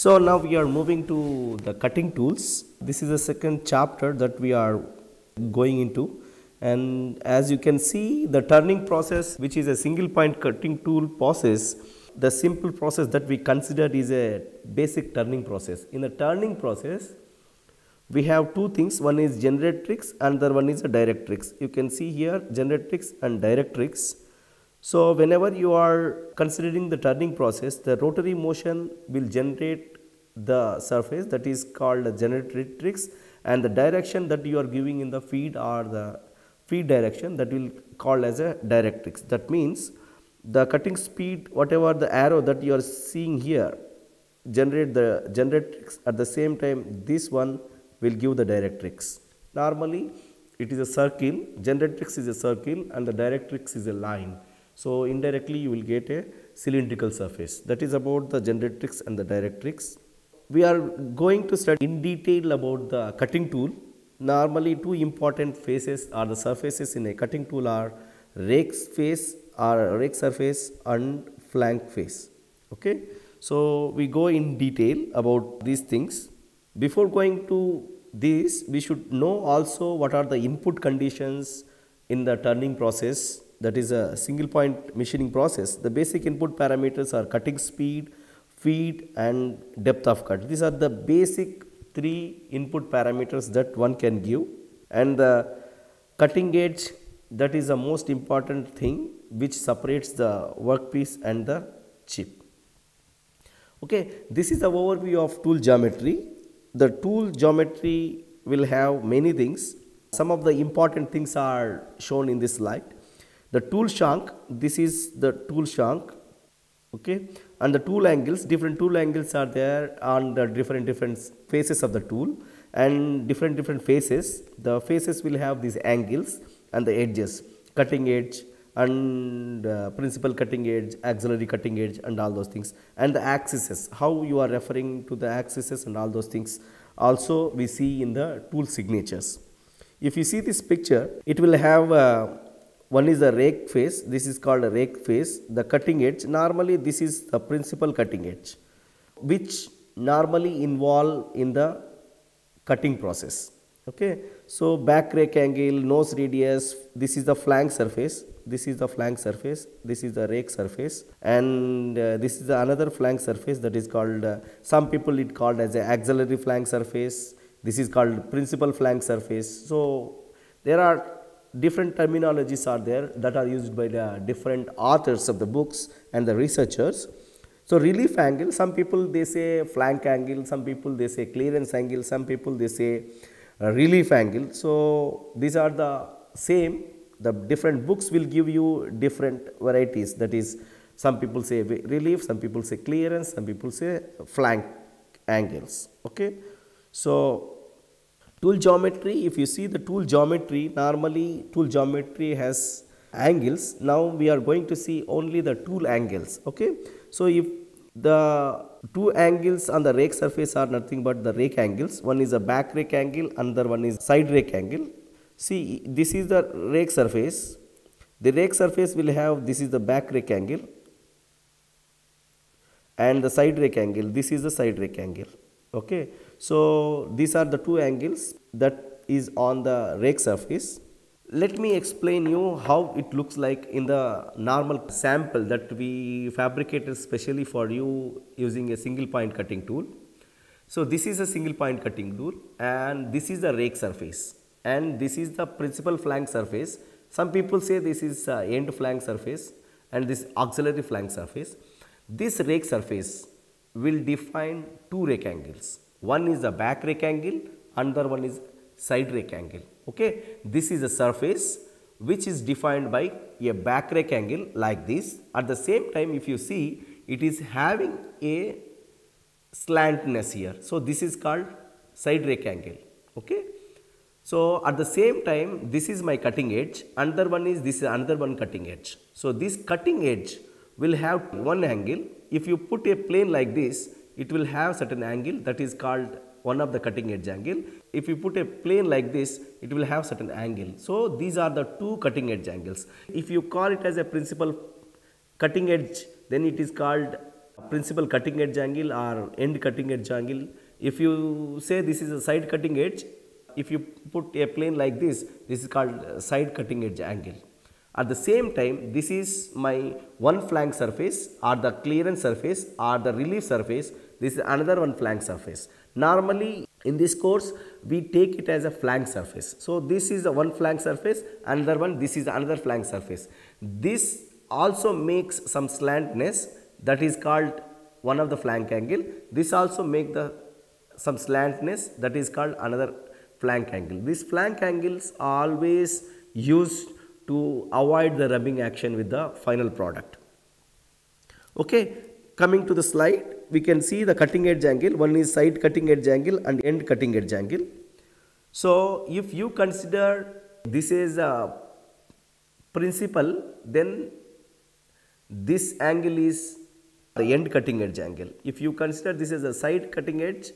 So now we are moving to the cutting tools. This is the second chapter that we are going into, and as you can see, the turning process, which is a single point cutting tool process, the simple process that we consider is a basic turning process. In the turning process, we have two things, one is generatrix and the other one is a directrix. You can see here generatrix and directrix. So whenever you are considering the turning process, the rotary motion will generate the surface, that is called a generatrix, and the direction that you are giving in the feed or the feed direction, that will called as a directrix. That means the cutting speed, whatever the arrow that you are seeing here, generate the generatrix, at the same time this one will give the directrix. Normally it is a circle, generatrix is a circle and the directrix is a line. So indirectly you will get a cylindrical surface. That is about the generatrix and the directrix. We are going to study in detail about the cutting tool. Normally two important faces or the surfaces in a cutting tool are rake face or rake surface and flank face. Okay. So we go in detail about these things. Before going to this, we should know also what are the input conditions in the turning process, that is a single point machining process. The basic input parameters are cutting speed, feed and depth of cut. These are the basic three input parameters that one can give, and the cutting edge, that is the most important thing which separates the workpiece and the chip. Okay, this is the overview of tool geometry. The tool geometry will have many things. Some of the important things are shown in this slide. The tool shank, this is the tool shank, okay, and the tool angles, different tool angles are there on the different faces of the tool, and different faces, the faces will have these angles and the edges, cutting edge and principal cutting edge, auxiliary cutting edge and all those things, and the axes, how you are referring to the axes and all those things also we see in the tool signatures. If you see this picture, it will have one is the rake face, this is called a rake face, the cutting edge, normally this is the principal cutting edge, which normally involve in the cutting process. Okay. So back rake angle, nose radius, this is the flank surface, this is the flank surface, this is the rake surface, and this is the another flank surface, that is called, some people it called as a auxiliary flank surface, this is called principal flank surface. So there are different terminologies are there that are used by the different authors of the books and the researchers. So relief angle, some people they say flank angle, some people they say clearance angle, some people they say relief angle. So these are the same, the different books will give you different varieties, that is some people say relief, some people say clearance, some people say flank angles. Okay. So tool geometry, if you see the tool geometry, normally tool geometry has angles. Now we are going to see only the tool angles. Okay. So if the two angles on the rake surface are nothing but the rake angles, one is a back rake angle, another one is side rake angle. See, this is the rake surface. The rake surface will have, this is the back rake angle and the side rake angle, this is the side rake angle. Okay. So these are the two angles that is on the rake surface. Let me explain you how it looks like in the normal sample that we fabricated specially for you using a single point cutting tool. So this is a single point cutting tool and this is the rake surface and this is the principal flank surface. Some people say this is end flank surface and this auxiliary flank surface. This rake surface will define two rake angles. One is the back rake angle, another one is side rake angle. Okay. This is a surface which is defined by a back rake angle like this. At the same time, if you see, it is having a slantness here. So this is called side rake angle. Okay. So at the same time, this is my cutting edge, another one is, this is another one cutting edge. So this cutting edge will have one angle. If you put a plane like this, it will have certain angle, that is called one of the cutting edge angle. If you put a plane like this, it will have certain angle. So these are the two cutting edge angles. If you call it as a principal cutting edge, then it is called principal cutting edge angle or end cutting edge angle. If you say this is a side cutting edge, if you put a plane like this is called side cutting edge angle. At the same time, this is my one flank surface or the clearance surface or the relief surface. This is another one flank surface. Normally in this course we take it as a flank surface. So this is a one flank surface, another one, this is another flank surface. This also makes some slantness, that is called one of the flank angle. This also make the some slantness, that is called another flank angle. These flank angles are always used to avoid the rubbing action with the final product. Okay, coming to the slide, we can see the cutting edge angle. One is side cutting edge angle and end cutting edge angle. So if you consider this is a principal, then this angle is the end cutting edge angle. If you consider this as a side cutting edge,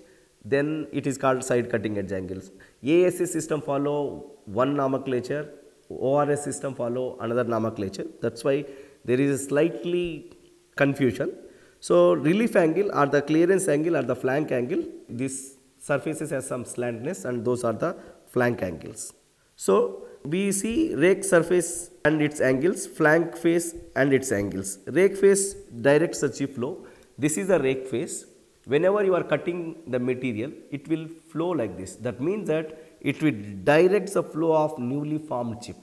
then it is called side cutting edge angles. ASA system follow one nomenclature, ORS system follow another nomenclature. That's why there is a slightly confusion. So relief angle or the clearance angle or the flank angle, this surfaces has some slantness and those are the flank angles. So we see rake surface and its angles, flank face and its angles. Rake face directs the chip flow. This is the rake face. Whenever you are cutting the material, it will flow like this. That means that it will direct the flow of newly formed chip.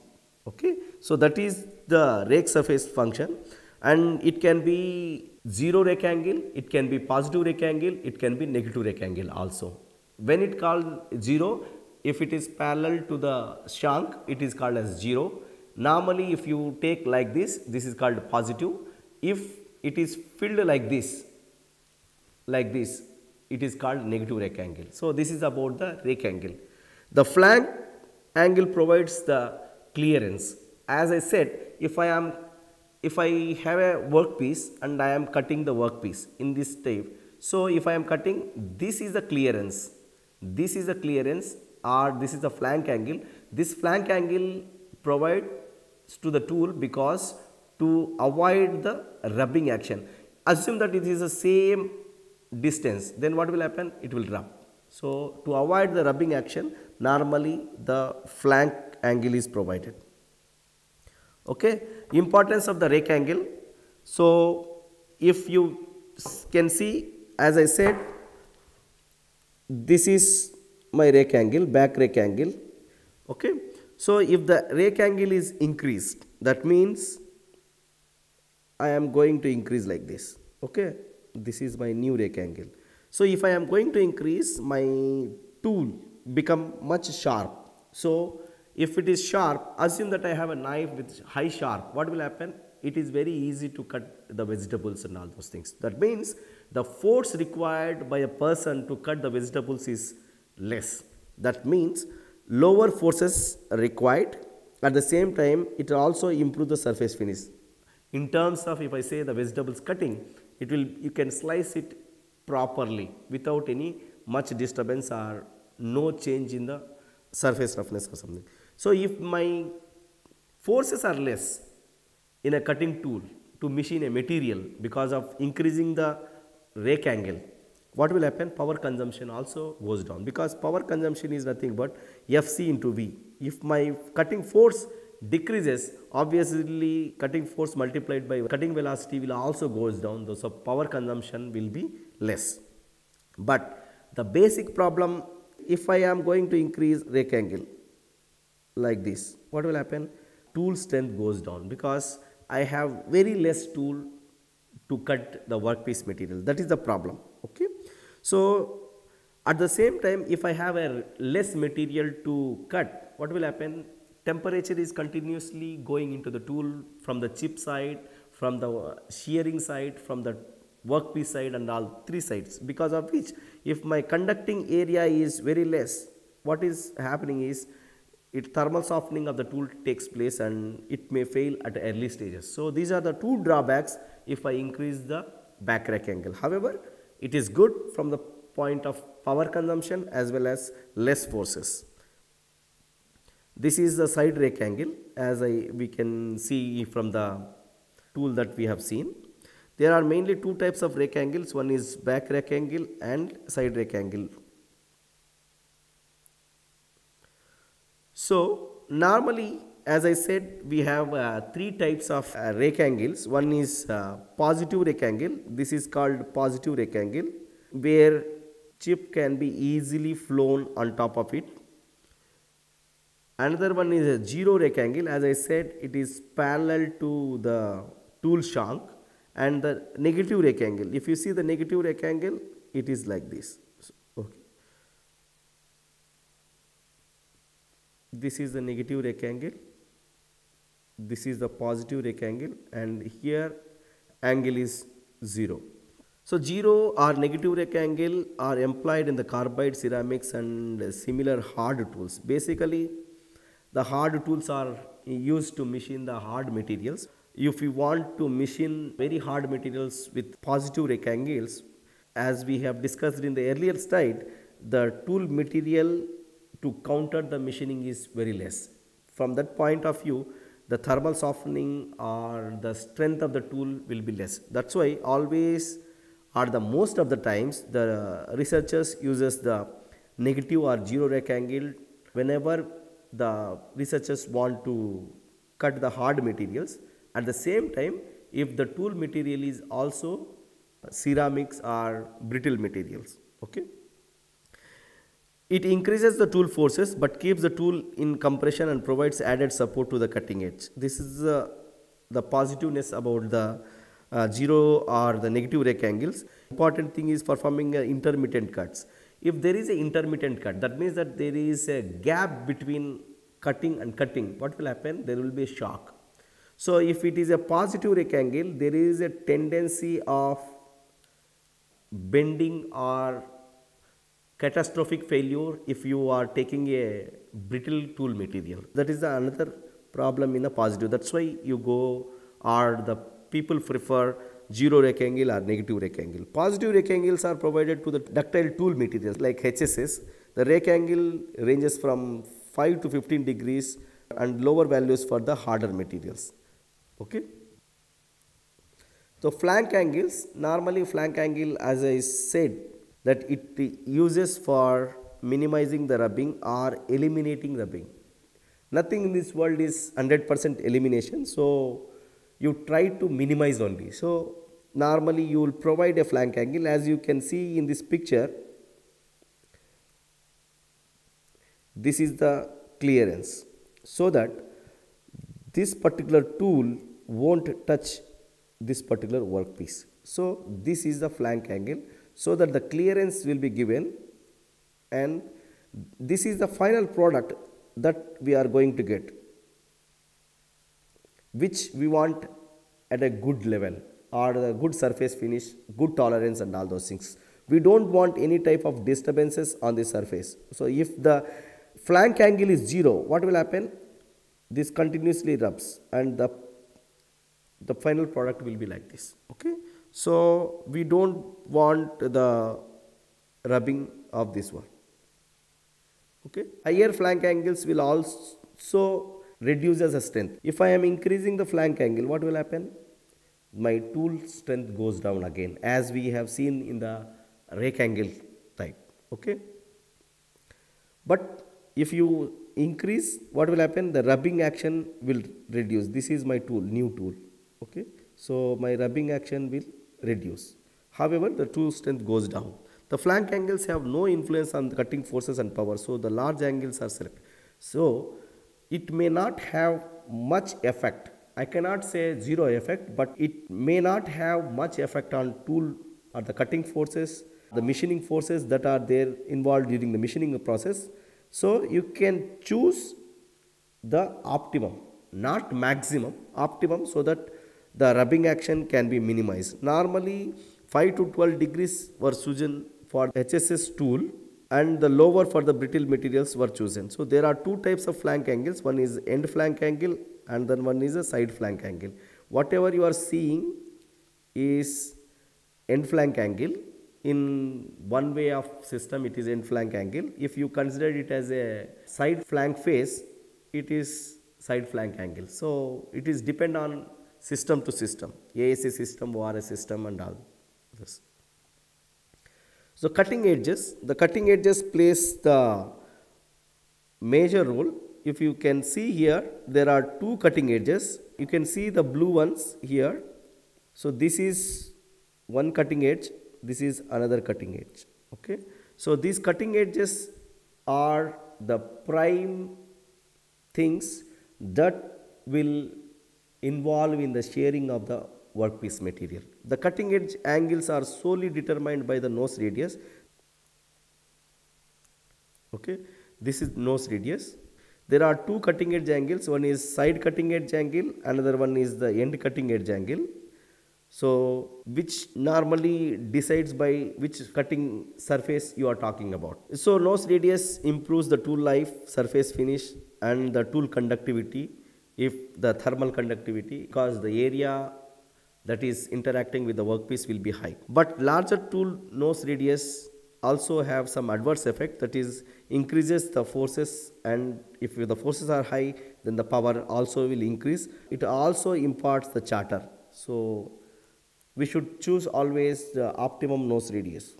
Okay, so that is the rake surface function, and it can be zero rake angle, it can be positive rake angle, it can be negative rake angle also. When it called zero, if it is parallel to the shank, it is called as zero. Normally if you take like this is called positive. If it is filled like this, it is called negative rake angle. So this is about the rake angle. The flank angle provides the clearance. As I said, if I have a workpiece and I am cutting the workpiece in this type, so if I am cutting, this is the clearance, or this is the flank angle. This flank angle provides to the tool because to avoid the rubbing action. Assume that it is the same distance, then what will happen? It will rub. So to avoid the rubbing action, normally the flank angle is provided. Okay, importance of the rake angle. So if you can see, as I said, this is my rake angle, back rake angle. Okay, so if the rake angle is increased, that means I am going to increase like this. Okay, this is my new rake angle. So if I am going to increase, my tool become much sharp. So if it is sharp, assume that I have a knife with high sharp, what will happen? It is very easy to cut the vegetables and all those things. That means the force required by a person to cut the vegetables is less. That means lower forces are required. At the same time, it also improve the surface finish. In terms of, if I say the vegetables cutting, you can slice it properly without any much disturbance or no change in the surface roughness or something. So if my forces are less in a cutting tool to machine a material because of increasing the rake angle, what will happen? Power consumption also goes down, because power consumption is nothing but Fc into V. If my cutting force decreases, obviously cutting force multiplied by cutting velocity will also goes down, so power consumption will be less. But the basic problem, if I am going to increase rake angle like this, what will happen? Tool strength goes down, because I have very less tool to cut the workpiece material. That is the problem. Okay, so at the same time, if I have a less material to cut, what will happen? Temperature is continuously going into the tool from the chip side, from the shearing side, from the workpiece side, and all three sides, because of which if my conducting area is very less, what is happening is thermal softening of the tool takes place and it may fail at early stages. So these are the two drawbacks if I increase the back rake angle. However, it is good from the point of power consumption as well as less forces. This is the side rake angle, as we can see from the tool that we have seen. There are mainly two types of rake angles. One is back rake angle and side rake angle. So normally, as I said, we have three types of rake angles. One is positive rake angle. This is called positive rake angle, where chip can be easily flown on top of it. Another one is a zero rake angle. As I said, it is parallel to the tool shank. And the negative rake angle, if you see the negative rake angle, it is like this. Okay. This is the negative rake angle. This is the positive rake angle, and here angle is 0. So 0 or negative rake angle are employed in the carbide, ceramics and similar hard tools. Basically, the hard tools are used to machine the hard materials. If you want to machine very hard materials with positive rake angles, as we have discussed in the earlier slide, the tool material to counter the machining is very less. From that point of view, the thermal softening or the strength of the tool will be less. That's why always or the most of the times the researchers uses the negative or zero rake angle whenever the researchers want to cut the hard materials. At the same time, if the tool material is also ceramics or brittle materials, okay. It increases the tool forces but keeps the tool in compression and provides added support to the cutting edge. This is the positiveness about the zero or the negative rake angles. Important thing is performing intermittent cuts. If there is a intermittent cut, that means that there is a gap between cutting and cutting. What will happen? There will be a shock. So if it is a positive rake angle, there is a tendency of bending or catastrophic failure if you are taking a brittle tool material. That is another problem in the positive. That's why you go or the people prefer zero rake angle or negative rake angle. Positive rake angles are provided to the ductile tool materials like HSS. The rake angle ranges from 5 to 15 degrees and lower values for the harder materials. Okay. So flank angles, normally flank angle, as I said, that it uses for minimizing the rubbing or eliminating rubbing. Nothing in this world is 100% elimination, so you try to minimize only. So normally you will provide a flank angle. As you can see in this picture, this is the clearance, so that this particular tool won't touch this particular workpiece. So this is the flank angle, so that the clearance will be given, and this is the final product that we are going to get, which we want at a good level or a good surface finish, good tolerance and all those things. We don't want any type of disturbances on the surface. So if the flank angle is 0, what will happen? This continuously rubs and the final product will be like this. Okay. So we don't want the rubbing of this one. Okay. Higher flank angles will also reduce as a strength. If I am increasing the flank angle, what will happen? My tool strength goes down again, as we have seen in the rake angle type. Okay. But if you increase, what will happen? The rubbing action will reduce. This is my tool, new tool. Okay. So my rubbing action will reduce. However, the tool strength goes down. The flank angles have no influence on the cutting forces and power, so the large angles are selected. So it may not have much effect. I cannot say zero effect, but it may not have much effect on tool or the cutting forces, the machining forces that are there involved during the machining process. So you can choose the optimum, not maximum, optimum, so that the rubbing action can be minimized. Normally 5 to 12 degrees were chosen for HSS tool and the lower for the brittle materials were chosen. So there are two types of flank angles. One is end flank angle and then one is a side flank angle. Whatever you are seeing is end flank angle. In one way of system it is end flank angle. If you consider it as a side flank face, it is side flank angle. So it is depend on system to system, ASA system, ORS system and all this. So the cutting edges plays the major role. If you can see here, there are two cutting edges. You can see the blue ones here. So this is one cutting edge, this is another cutting edge. Okay. So these cutting edges are the prime things that will involve in the sharing of the workpiece material. The cutting edge angles are solely determined by the nose radius. Okay, this is nose radius. There are two cutting edge angles, one is side cutting edge angle, another one is the end cutting edge angle. So which normally decides by which cutting surface you are talking about. So nose radius improves the tool life, surface finish and the tool conductivity, if the thermal conductivity, because the area that is interacting with the workpiece will be high. But larger tool nose radius also have some adverse effect, that is increases the forces, and if the forces are high then the power also will increase. It also imparts the chatter. So we should choose always the optimum nose radius.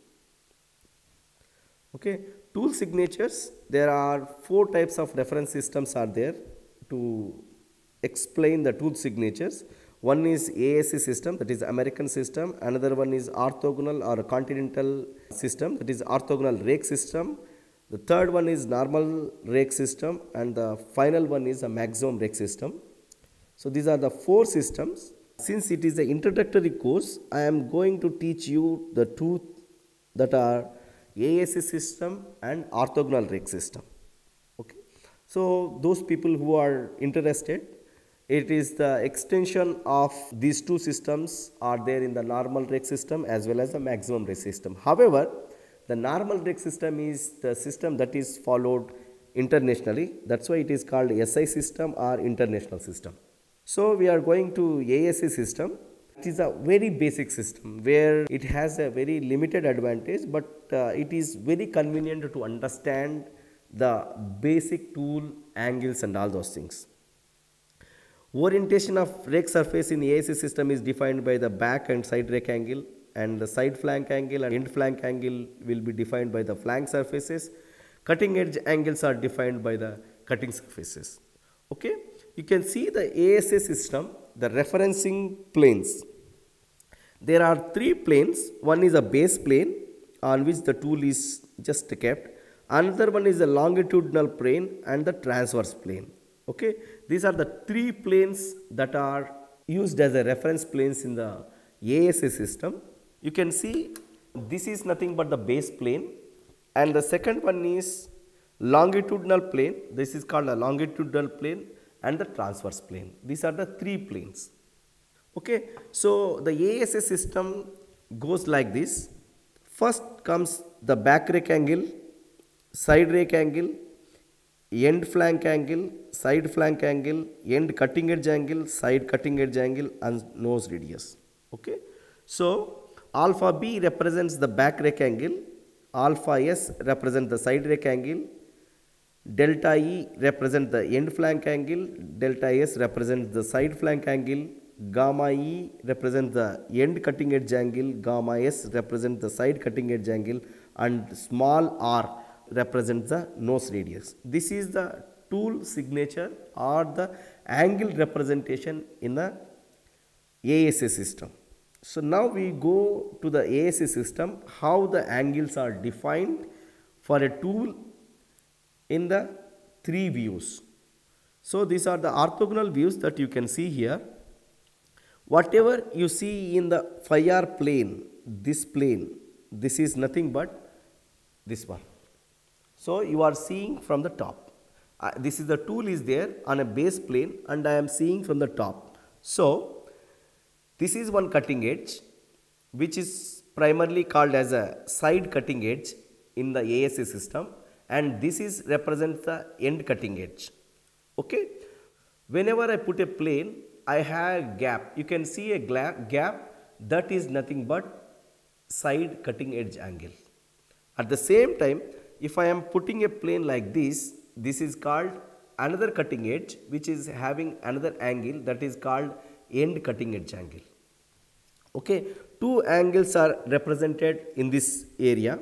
Okay, tool signatures, there are 4 types of reference systems are there to explain the tool signatures. One is ASC system, that is American system. Another one is orthogonal or Continental system, that is orthogonal Rake system. The third one is normal Rake system, and the final one is a maximum Rake system. So these are the 4 systems. Since it is an introductory course, I am going to teach you the two that are ASC system and orthogonal Rake system. Okay. So those people who are interested, it is the extension of these two systems are there in the normal Rake system as well as the maximum Rake system. However, the normal Rake system is the system that is followed internationally. That's why it is called SI system or international system. So we are going to ASC system. It is a very basic system where it has a very limited advantage, but it is very convenient to understand the basic tool angles and all those things. Orientation of rake surface in ASC system is defined by the back and side rake angle, and the side flank angle and end flank angle will be defined by the flank surfaces. Cutting edge angles are defined by the cutting surfaces. Okay, you can see the ASA system, the referencing planes. There are 3 planes. One is a base plane on which the tool is just kept. Another one is a longitudinal plane and the transverse plane. Okay, these are the 3 planes that are used as a reference planes in the ASA system. You can see this is nothing but the base plane, and the second one is longitudinal plane. This is called a longitudinal plane, and the transverse plane. These are the 3 planes. Okay, so the ASA system goes like this. First comes the back rake angle, side rake angle, end flank angle, side flank angle, end cutting edge angle, side cutting edge angle, and nose radius. Okay, so alpha B represents the back rake angle, alpha S represents the side rake angle, delta E represents the end flank angle, delta S represents the side flank angle, gamma E represents the end cutting edge angle, gamma S represents the side cutting edge angle, and small r represents the nose radius. This is the tool signature or the angle representation in the ASA system. So now we go to the ASA system, how the angles are defined for a tool in the 3 views. So these are the orthogonal views that you can see here. Whatever you see in the phi r plane, this is nothing but this one. So you are seeing from the top. This is the tool is there on a base plane, and I am seeing from the top. So this is one cutting edge, which is primarily called as a side cutting edge in the ASA system, and this is represents the end cutting edge. Okay, whenever I put a plane, I have a gap. You can see a gap that is nothing but side cutting edge angle. At the same time, if I am putting a plane like this, this is called another cutting edge, which is having another angle, that is called end cutting edge angle. Okay, two angles are represented in this area.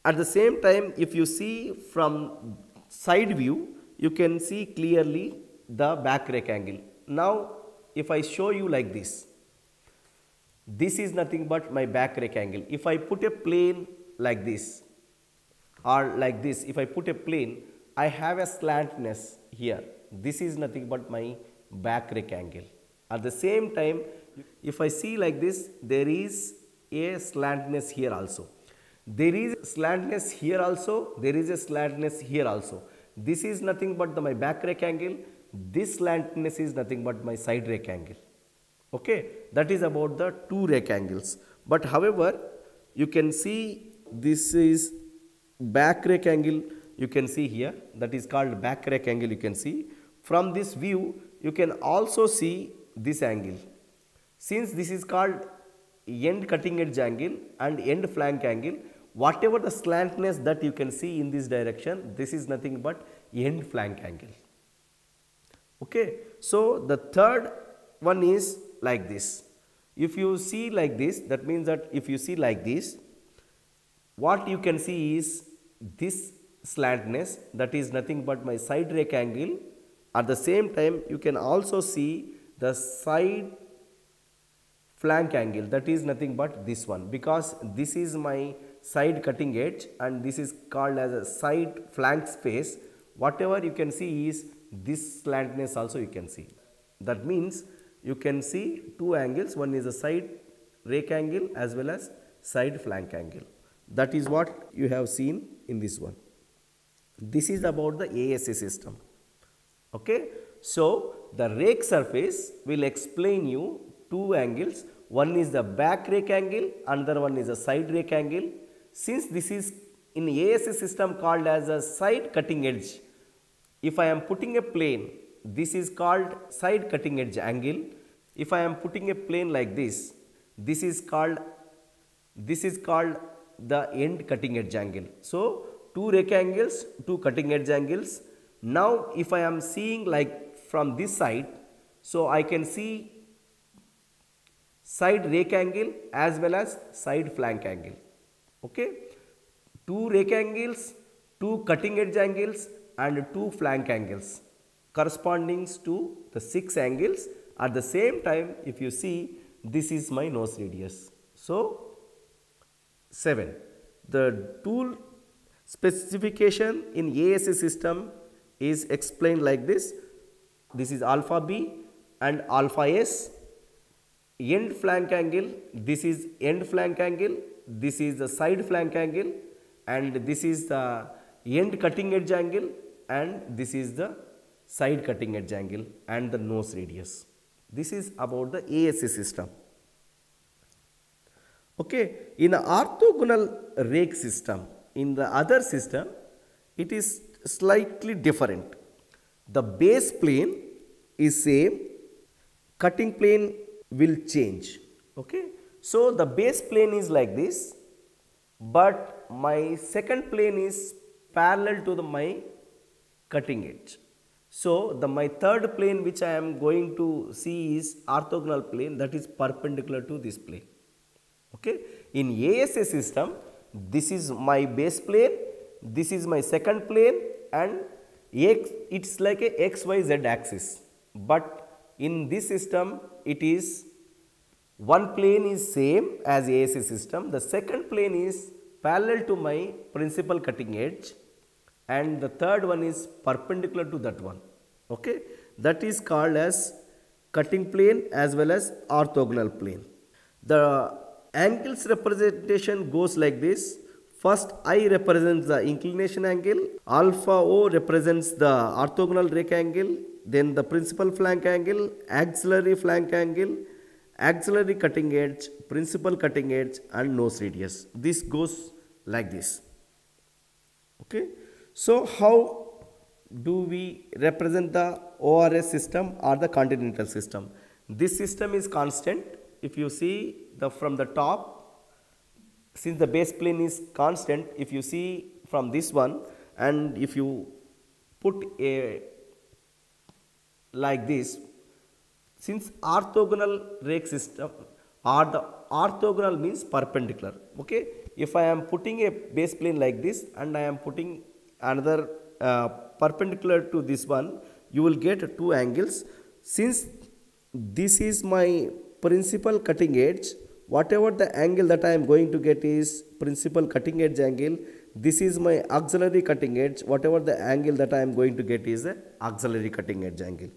At the same time, if you see from side view, you can see clearly the back rake angle. Now, if I show you like this is nothing but my back rake angle. If I put a plane like this or like this, if I put a plane, I have a slantness here. This is nothing but my back rake angle. At the same time, if I see like this, there is a slantness here also. There is slantness here also, there is a slantness here also. This is nothing but my back rake angle. This slantness is nothing but my side rake angle. Okay, that is about the two rake angles. But however, you can see this is back rake angle, you can see here, that is called back rake angle. You can see from this view, you can also see this angle. Since this is called end cutting edge angle and end flank angle, whatever the slantness that you can see in this direction, this is nothing but end flank angle. Okay, so the third one is like this. If you see like this, that means that if you see like this, what you can see is this slantness, that is nothing but my side rake angle. At the same time, you can also see the side flank angle, that is nothing but this one, because this is my side cutting edge and this is called as a side flank space. Whatever you can see is this slantness also you can see. That means you can see two angles, one is a side rake angle as well as side flank angle. That is what you have seen in this one. This is about the ASA system. Okay, so the rake surface will explain you two angles. One is the back rake angle, another one is a side rake angle. Since this is in ASA system called as a side cutting edge, if I am putting a plane, this is called side cutting edge angle. If I am putting a plane like this, this is called the end cutting edge angle. So two rake angles, two cutting edge angles. Now if I am seeing like from this side, so I can see side rake angle as well as side flank angle. Okay, two rake angles, two cutting edge angles and two flank angles corresponding to the 6 angles. At the same time, if you see, this is my nose radius. So 7. The tool specification in ASA system is explained like this. This is alpha B and alpha S. End flank angle, this is end flank angle, this is the side flank angle, and this is the end cutting edge angle, and this is the side cutting edge angle and the nose radius. This is about the ASA system. Okay, in an orthogonal rake system, in the other system, it is slightly different. The base plane is same, cutting plane will change. Okay, so the base plane is like this, but my second plane is parallel to my cutting edge. So my third plane which I am going to see is orthogonal plane, that is perpendicular to this plane. Okay, in ASA system, this is my base plane, this is my second plane, and it's like a XYZ axis. But in this system, it is one plane is same as ASA system, the second plane is parallel to my principal cutting edge, and the third one is perpendicular to that one. Okay, that is called as cutting plane as well as orthogonal plane. The angles representation goes like this. First, I represents the inclination angle, alpha O represents the orthogonal rake angle, then the principal flank angle, axillary flank angle, axillary cutting edge, principal cutting edge, and nose radius. This goes like this. Okay, so how do we represent the ORS system or the continental system? This system is constant. If you see from the top, since the base plane is constant, if you see from this one, and if you put a like this, since orthogonal rake system, or the orthogonal means perpendicular. Okay, if I am putting a base plane like this and I am putting another perpendicular to this one, you will get two angles. Since this is my principal cutting edge, whatever the angle that I am going to get is principal cutting edge angle. This is my auxiliary cutting edge, whatever the angle that I am going to get is the auxiliary cutting edge angle.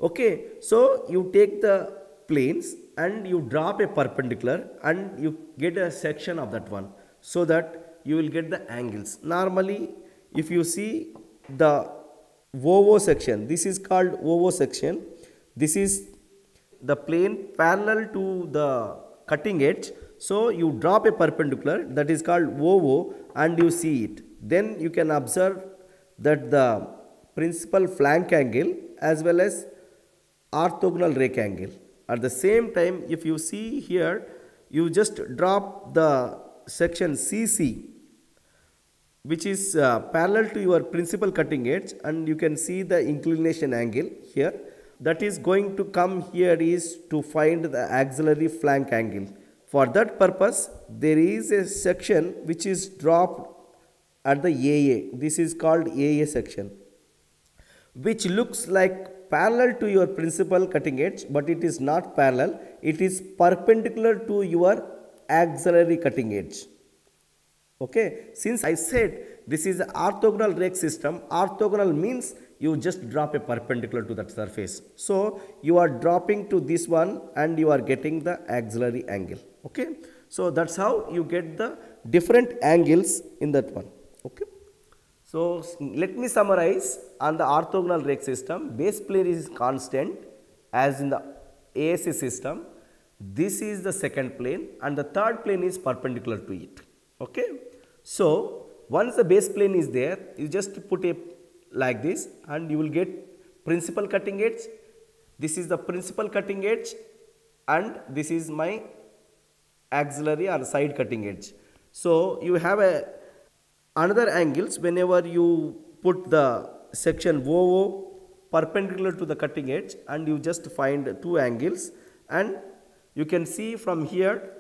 Okay, so you take the planes and you drop a perpendicular and you get a section of that one, so that you will get the angles. Normally, if you see the OO section, this is called OO section. This is the plane parallel to the cutting edge. So you drop a perpendicular, that is called OO, and you see it. Then you can observe that the principal flank angle as well as orthogonal rake angle. At the same time, if you see here, you just drop the section CC, which is parallel to your principal cutting edge, and you can see the inclination angle here. That is going to come here is to find the auxiliary flank angle. For that purpose, there is a section which is dropped at the AA. This is called AA section, which looks like parallel to your principal cutting edge, but it is not parallel. It is perpendicular to your auxiliary cutting edge. Okay, since I said this is an orthogonal rake system, orthogonal means you just drop a perpendicular to that surface. So you are dropping to this one and you are getting the auxiliary angle. Okay, so that's how you get the different angles in that one. Okay, so let me summarize on the orthogonal rake system. Base plane is constant as in the ASA system. This is the second plane and the third plane is perpendicular to it. Okay, so once the base plane is there, you just put a like this and you will get principal cutting edge. This is the principal cutting edge and this is my auxiliary or side cutting edge. So you have another angles whenever you put the section OO perpendicular to the cutting edge, and you just find two angles, and you can see from here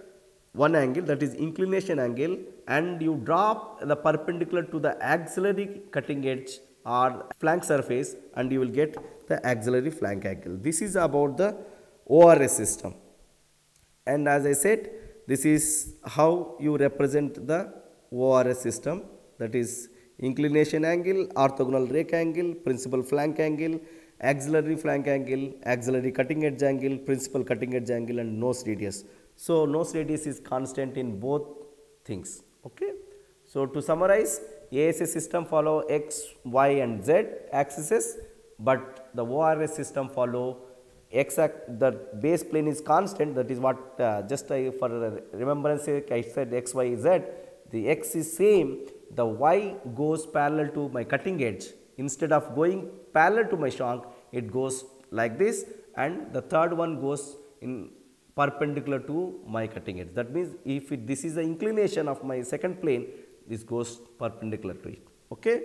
one angle, that is inclination angle, and you drop the perpendicular to the auxiliary cutting edge or flank surface and you will get the auxiliary flank angle. This is about the ORS system, and as I said, this is how you represent the ORS system, that is inclination angle, orthogonal rake angle, principal flank angle, auxiliary flank angle, auxiliary cutting edge angle, principal cutting edge angle, and nose radius. So nose radius is constant in both things. Okay, so to summarize, ASA system follow X, Y and Z axes, but the ORS system follow X, the base plane is constant, that is what just for remembrance sake I said X, Y, Z. The X is same, the Y goes parallel to my cutting edge. Instead of going parallel to my shank, it goes like this, and the third one goes in perpendicular to my cutting edge. That means if this is the inclination of my second plane, this goes perpendicular to it. Okay.